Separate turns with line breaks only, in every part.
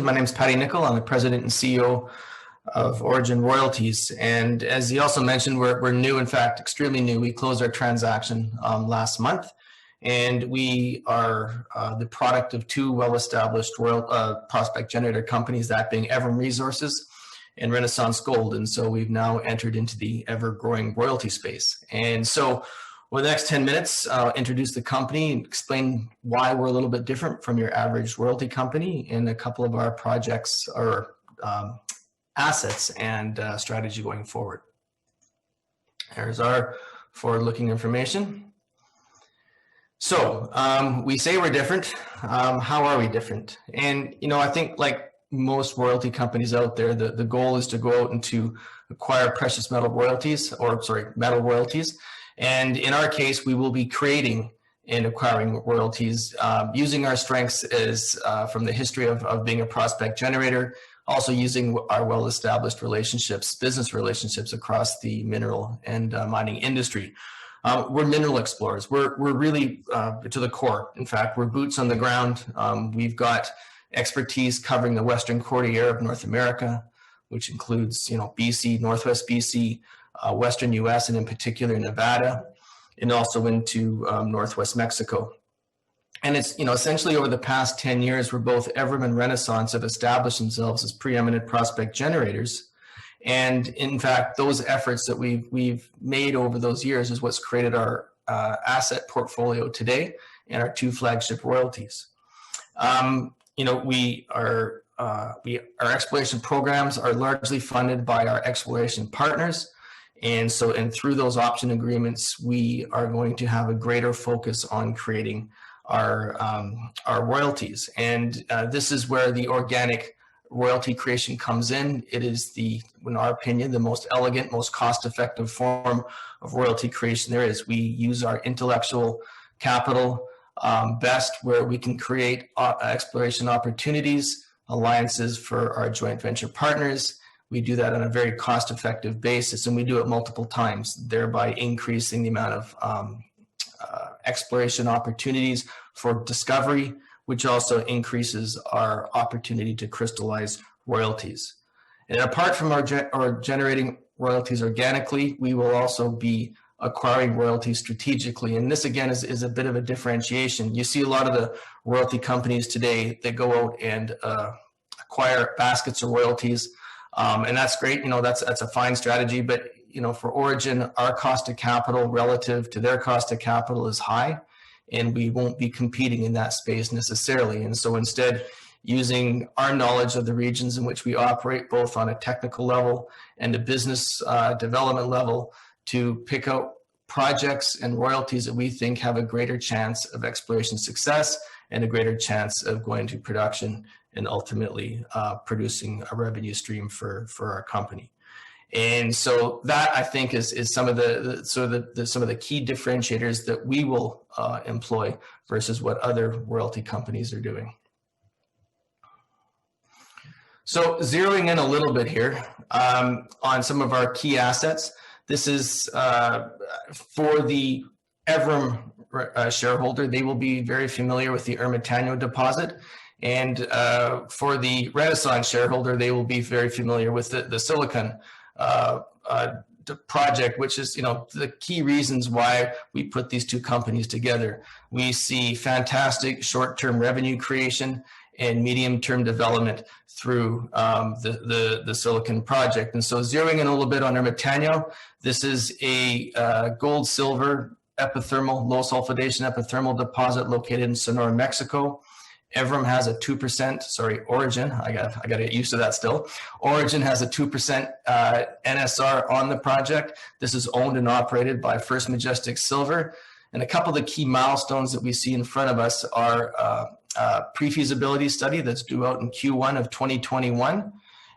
My name is Paddy Nicol. I'm the president and CEO of Orogen Royalties. And as he also mentioned, we're new, in fact, extremely new. We closed our transaction last month, and we are the product of two well-established prospect generator companies, that being Evrim Resources and Renaissance Gold. And so we've now entered into the ever-growing royalty space. And so over the next 10 minutes, I'll introduce the company and explain why we're a little bit different from your average royalty company in a couple of our projects or assets and strategy going forward. There's our forward-looking information. So we say we're different. How are we different? And, you know, I think like most royalty companies out there, the goal is to go out and to acquire precious metal royalties, metal royalties. And in our case, we will be creating and acquiring royalties using our strengths as from the history of being a prospect generator, also using our well-established relationships, business relationships across the mineral and mining industry. We're mineral explorers. We're really to the core. In fact, we're boots on the ground. We've got expertise covering the Western Cordillera of North America, which includes, you know, BC, Northwest BC, Western US, and in particular Nevada, and also into Northwest Mexico. And it's, you know, essentially over the past 10 years, where both Evrim and Renaissance have established themselves as preeminent prospect generators. And in fact, those efforts that we've made over those years is what's created our asset portfolio today and our two flagship royalties. You know, our exploration programs are largely funded by our exploration partners. And so, and through those option agreements, we are going to have a greater focus on creating our royalties. And this is where the organic royalty creation comes in. It is in our opinion, the most elegant, most cost-effective form of royalty creation there is. We use our intellectual capital best where we can create exploration opportunities, alliances for our joint venture partners. We do that on a very cost-effective basis, and we do it multiple times, thereby increasing the amount of exploration opportunities for discovery, which also increases our opportunity to crystallize royalties. And apart from our generating royalties organically, we will also be acquiring royalties strategically. And this, again, is a bit of a differentiation. You see a lot of the royalty companies today that go out and acquire baskets of royalties. And that's great. You know, that's a fine strategy. But, you know, for Orogen, our cost of capital relative to their cost of capital is high, and we won't be competing in that space necessarily. And so instead, using our knowledge of the regions in which we operate, both on a technical level and a business development level, to pick out projects and royalties that we think have a greater chance of exploration success and a greater chance of going to production and ultimately producing a revenue stream for our company. And so that, I think, is some of the key differentiators that we will employ versus what other royalty companies are doing. So zeroing in a little bit here on some of our key assets. This is for the Evrim shareholder. They will be very familiar with the Ermitaño deposit. And for the Renaissance shareholder, they will be very familiar with the Silicon project, which is, you know, the key reasons why we put these two companies together. We see fantastic short-term revenue creation and medium-term development through the Silicon project. And so zeroing in a little bit on Ermitaño, this is a gold-silver epithermal, low sulfidation epithermal deposit located in Sonora, Mexico. Evrim has a 2%, Orogen, I got to get used to that still. Orogen has a 2% NSR on the project. This is owned and operated by First Majestic Silver. And a couple of the key milestones that we see in front of us are pre-feasibility study that's due out in Q1 of 2021.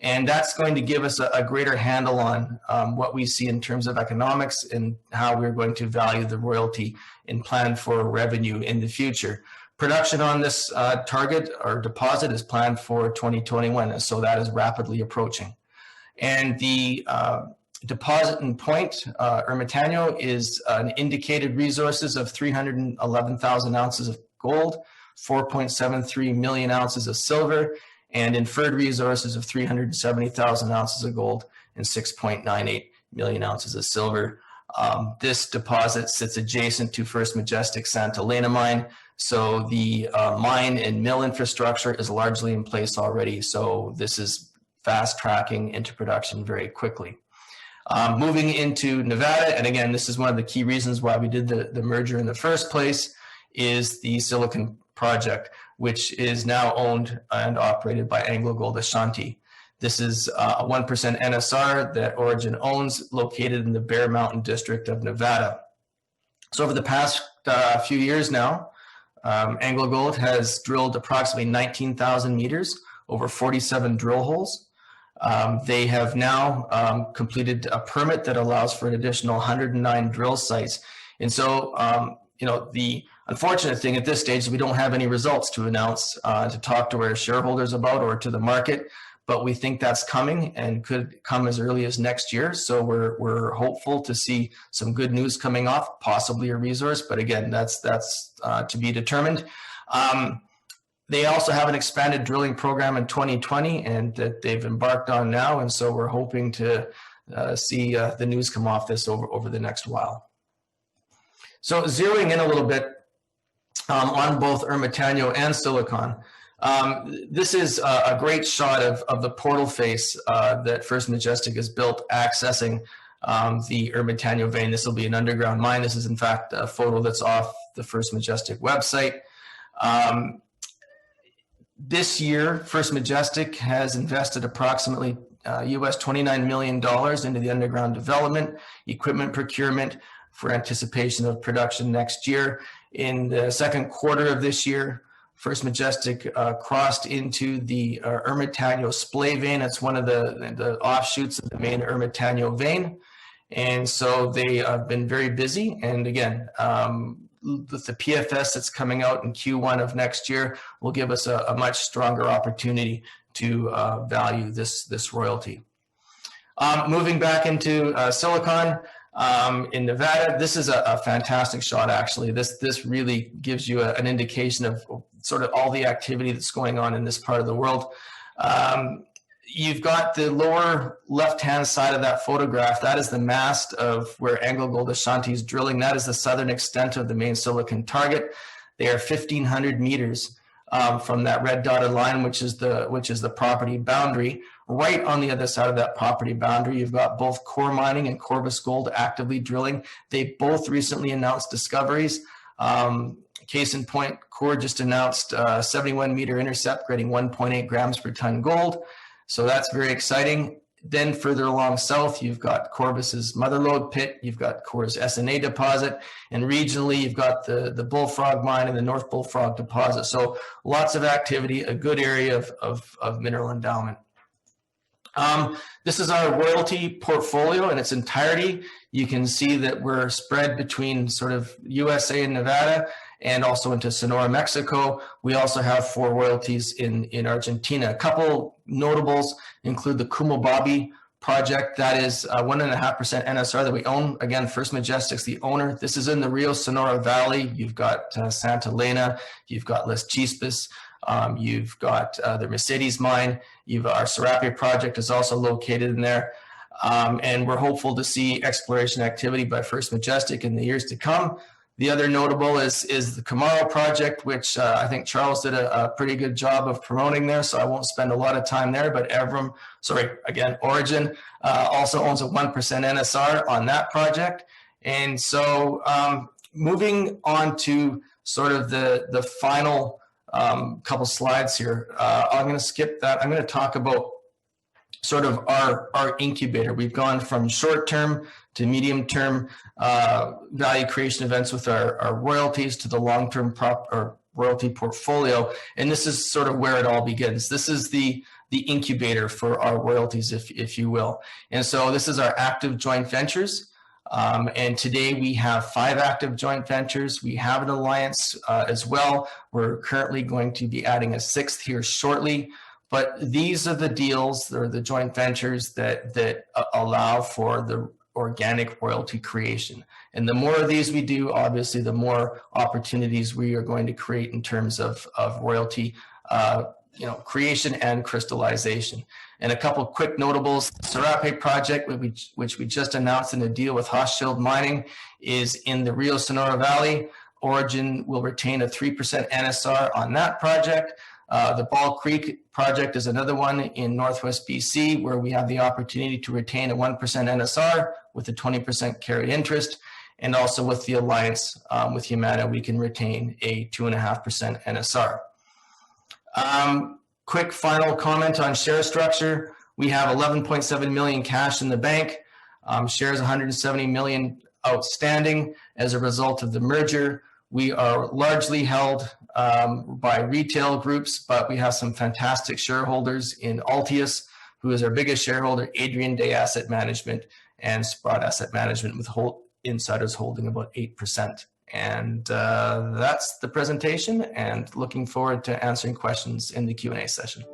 And that's going to give us a greater handle on what we see in terms of economics and how we're going to value the royalty and plan for revenue in the future. Production on this target or deposit is planned for 2021, so that is rapidly approaching. And the deposit and point, Ermitaño, is an indicated resources of 311,000 ounces of gold, 4.73 million ounces of silver, and inferred resources of 370,000 ounces of gold and 6.98 million ounces of silver. This deposit sits adjacent to First Majestic Santa Elena mine, so the mine and mill infrastructure is largely in place already, so this is fast tracking into production very quickly. Moving into Nevada, and again, this is one of the key reasons why we did the merger in the first place, is the Silicon project, which is now owned and operated by AngloGold Ashanti. This is a 1% NSR that Orogen owns, located in the Bear Mountain district of Nevada. So over the past few years now, AngloGold has drilled approximately 19,000 meters over 47 drill holes. They have now completed a permit that allows for an additional 109 drill sites. And so, the unfortunate thing at this stage is we don't have any results to announce, to talk to our shareholders about or to the market, but we think that's coming and could come as early as next year. So we're hopeful to see some good news coming off, possibly a resource, but again, that's to be determined. They also have an expanded drilling program in 2020 and that they've embarked on now. And so we're hoping to see the news come off this over the next while. So zeroing in a little bit on both Ermitaño and Silicon, this is a great shot of the portal face that First Majestic has built accessing the Ermitaño vein. This will be an underground mine. This is in fact a photo that's off the First Majestic website. This year, First Majestic has invested approximately US $29 million into the underground development, equipment procurement for anticipation of production next year. In the second quarter of this year, First Majestic crossed into the Ermitaño splay vein. It's one of the offshoots of the main Ermitaño vein. And so they have been very busy. And again, with the PFS that's coming out in Q1 of next year will give us a much stronger opportunity to value this royalty. Moving back into Silicon in Nevada, this is a fantastic shot actually. This really gives you an indication of sort of all the activity that's going on in this part of the world. You've got the lower left-hand side of that photograph. That is the mast of where AngloGold Ashanti is drilling. That is the southern extent of the main Silicon target. They are 1,500 meters from that red dotted line, which is the property boundary. Right on the other side of that property boundary, you've got both Core Mining and Corvus Gold actively drilling. They both recently announced discoveries. Case in point, Core just announced a 71-meter intercept grading 1.8 grams per ton gold. So that's very exciting. Then further along south, you've got Corvus's Motherlode pit, you've got Core's SNA deposit, and regionally, you've got the Bullfrog mine and the North Bullfrog deposit. So lots of activity, a good area of mineral endowment. This is our royalty portfolio in its entirety. You can see that we're spread between sort of USA and Nevada, and also into Sonora, Mexico. We also have 4 royalties in Argentina. A couple notables include the Kumobabi project. That is 1.5% NSR that we own. Again, First Majestic's the owner. This is in the Rio Sonora Valley. You've got Santa Elena, you've got Las Chispas, you've got the Mercedes mine. Our Serape project is also located in there. And we're hopeful to see exploration activity by First Majestic in the years to come. The other notable is the Camaro project, which I think Charles did a pretty good job of promoting there, so I won't spend a lot of time there, but Orogen also owns a 1% NSR on that project. And so moving on to sort of the final couple slides here, I'm going to skip that. I'm going to talk about sort of our incubator. We've gone from short-term to medium-term value creation events with our royalties to the long-term royalty portfolio. And this is sort of where it all begins. This is the incubator for our royalties, if you will. And so this is our active joint ventures. And today we have 5 active joint ventures. We have an alliance as well. We're currently going to be adding a 6th here shortly. But these are the deals, or the joint ventures that allow for the organic royalty creation. And the more of these we do, obviously, the more opportunities we are going to create in terms of royalty creation and crystallization. And a couple quick notables: Serape project, which we just announced in a deal with Hochschild Mining, is in the Rio Sonora Valley. Orogen will retain a 3% NSR on that project. The Ball Creek project is another one in Northwest BC, where we have the opportunity to retain a 1% NSR with a 20% carried interest. And also with the alliance with Yamana, we can retain a 2.5% NSR. Quick final comment on share structure. We have 11.7 million cash in the bank, shares 170 million outstanding as a result of the merger. We are largely held by retail groups, but we have some fantastic shareholders in Altius, who is our biggest shareholder, Adrian Day Asset Management, and Sprott Asset Management, with insiders holding about 8%. And that's the presentation, and looking forward to answering questions in the Q&A session.